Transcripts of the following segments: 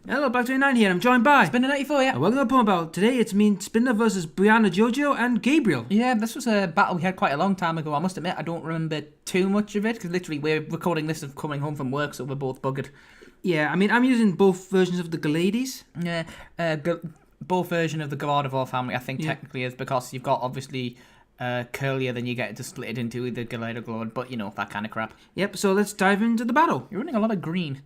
Hello, Black29 here. I'm joined by Spinner94, yeah. And welcome to Puma Battle. Today it's me, Spinner versus Brianna, Jojo, and Gabriel. Yeah, this was a battle we had quite a long time ago. I must admit, I don't remember too much of it, because literally we're recording this of coming home from work, so we're both buggered. Yeah, I mean, I'm using both versions of the Galades. Yeah, both version of the Gardevoir family, I think, technically is, because you've got, obviously, curlier than you get to split it into either Galade or Glord, but, you know, that kind of crap. Yep, so let's dive into the battle. You're running a lot of green.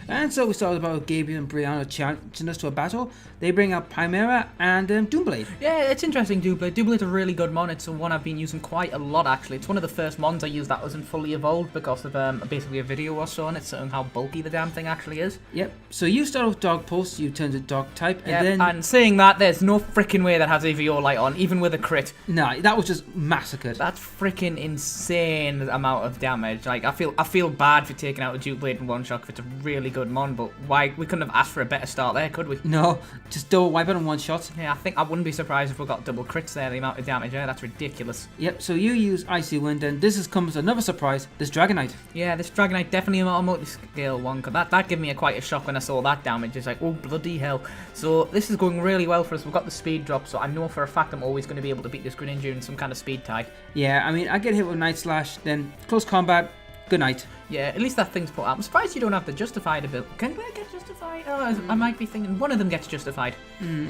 And so we started about Gabriel and Brianna challenging us to a battle. They bring out Primeape and Doomblade. Yeah, it's interesting, Doomblade. Doomblade a really good mon. It's one I've been using quite a lot, actually. It's one of the first mons I used that wasn't fully evolved because of basically a video or so on it, showing how bulky the damn thing actually is. Yep, so you start with Dog Pulse, you turn to Dog type, and then... and saying that, there's no freaking way that has Eviolite on, even with a crit. Nah, that was just massacred. That's freaking insane amount of damage. Like, I feel bad for taking out a Doomblade in one shot if it's a really good mon, but why we couldn't have asked for a better start there, could we? No, just double wipe it in one shot. Yeah, I wouldn't be surprised if we got double crits there, the amount of damage there. That's ridiculous. Yep, so you use Icy Wind, and this comes another surprise, this Dragonite. Yeah, this Dragonite definitely a multi-scale one, because that gave me quite a shock when I saw that damage. It's like, oh, bloody hell. So this is going really well for us. We've got the speed drop, so I know for a fact I'm always going to be able to beat this Greninja in some kind of speed tie. Yeah, I mean, I get hit with Night Slash, then close combat, good night. Yeah, at least that thing's put out. I'm surprised you don't have the Justified ability. Can I get Justified? Oh, I might be thinking one of them gets Justified.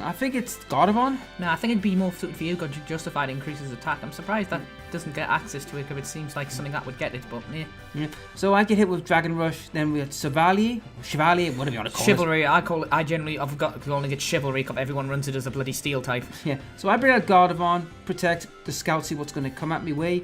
I think it's Gardevoir. No, I think it'd be more suited for you because Justified increases attack. I'm surprised that doesn't get access to it because it seems like something that would get it, but yeah. So I get hit with Dragon Rush, then we had Chevalier, whatever you want to call Chivalry, I generally, I've got to only get Chivalry because everyone runs it as a bloody Steel type. Yeah, so I bring out Gardevoir, protect the Scout, see what's going to come at me way.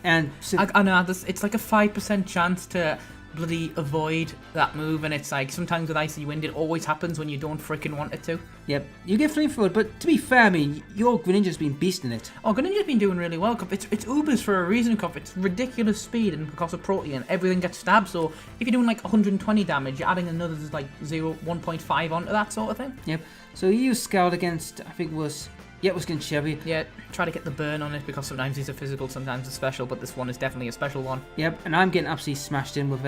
And I know, it's like a 5% chance to bloody avoid that move, and it's like sometimes with Icy Wind it always happens when you don't freaking want it to. Yep, you get Flamethrower, but to be fair, I mean, your Greninja's been beasting it. Oh, Greninja's been doing really well. It's Ubers for a reason, Cup. It's ridiculous speed, and because of Protean, everything gets stabbed. So if you're doing like 120 damage, you're adding another like 1.5 onto that sort of thing. Yep. So you use Scout against, I think it was against Chevy. Yeah, try to get the burn on it because sometimes these are physical, sometimes a special, but this one is definitely a special one. Yep, and I'm getting absolutely smashed in with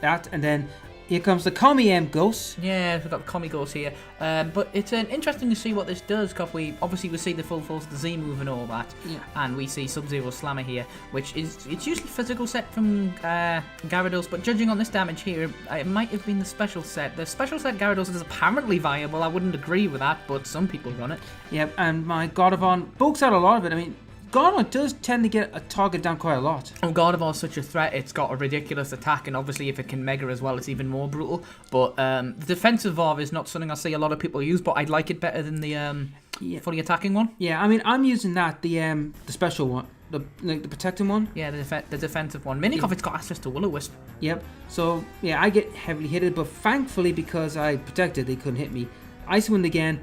that, and then here comes the Commie Ghost. Yeah, we've got the Commie Ghost here. But it's interesting to see what this does, because we see the full force of the Z move and all that. Yeah. And we see Sub-Zero Slammer here, which is, it's usually physical set from Gyarados, but judging on this damage here, it might have been the special set. The special set Gyarados is apparently viable. I wouldn't agree with that, but some people run it. Yep, and my Gardevoir bulks out a lot of it. I mean, Gardevoir does tend to get a target down quite a lot. Oh, Gardevoir is such a threat. It's got a ridiculous attack, and obviously if it can Mega as well, it's even more brutal. But the defensive VAR is not something I see a lot of people use, but I'd like it better than the fully attacking one. Yeah, I mean, I'm using that, the special one, the protecting one. Yeah, the defensive one. Minikov, it's got access to Will-O-Wisp. Yep, so yeah, I get heavily hit, but thankfully because I protected, they couldn't hit me. Icy Wind again.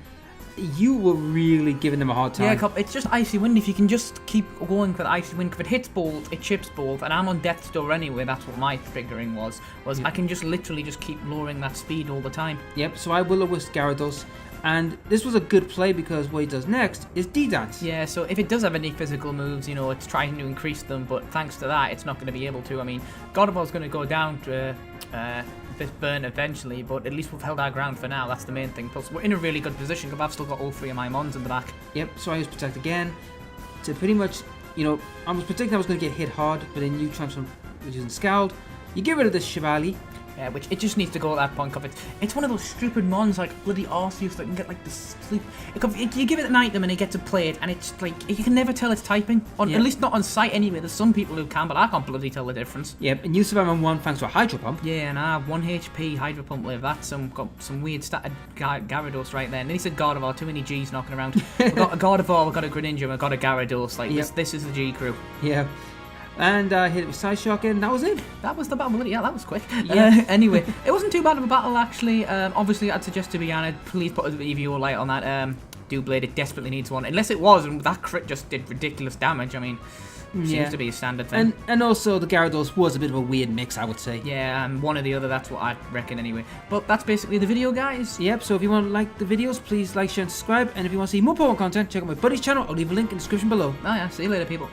You were really giving them a hard time. Yeah, it's just Icy Wind. If you can just keep going for the Icy Wind, if it hits balls, it chips balls, and I'm on Death's Door anyway. That's what my figuring was I can just literally just keep lowering that speed all the time. Yep, so I Will-O-Wisp Gyarados, and this was a good play because what he does next is D-Dance. Yeah, so if it does have any physical moves, you know, it's trying to increase them, but thanks to that, it's not going to be able to. I mean, Gardevoir's going to go down to this burn eventually, but at least we've held our ground for now. That's the main thing. Plus, we're in a really good position because I've still got all three of my mons in the back. Yep, so I use Protect again to pretty much, you know, I was predicting I was going to get hit hard, but then you transform using Scald. You get rid of this Chevalier. Yeah, which it just needs to go at that point. It's one of those stupid mons like bloody Arceus that can get like the sleep. You give it an item and it gets a plate, and it's like you can never tell it's typing. At least not on sight anyway. There's some people who can, but I can't bloody tell the difference. Yep, and you survive on 1 thanks to a Hydro Pump. Yeah, and I have 1 HP Hydro Pump with that. Got some weird statted Gyarados right there. And then he said Gardevoir, too many G's knocking around. We've got a Gardevoir, we've got a Greninja, we've got a Gyarados. Like this is the G crew. Yeah. And I hit it with Side Shock, and that was it. That was the battle. Yeah, that was quick. Yeah. Anyway, it wasn't too bad of a battle, actually. Obviously, I'd suggest to Brianna, please put an Eviolite on that Doomblade. It desperately needs one. Unless it was, and that crit just did ridiculous damage. I mean, seems to be a standard thing. And also, the Gyarados was a bit of a weird mix, I would say. Yeah, one or the other, that's what I reckon anyway. But that's basically the video, guys. Yep, so if you want to like the videos, please like, share, and subscribe. And if you want to see more Pokemon content, check out my buddy's channel. I'll leave a link in the description below. Oh yeah, see you later, people.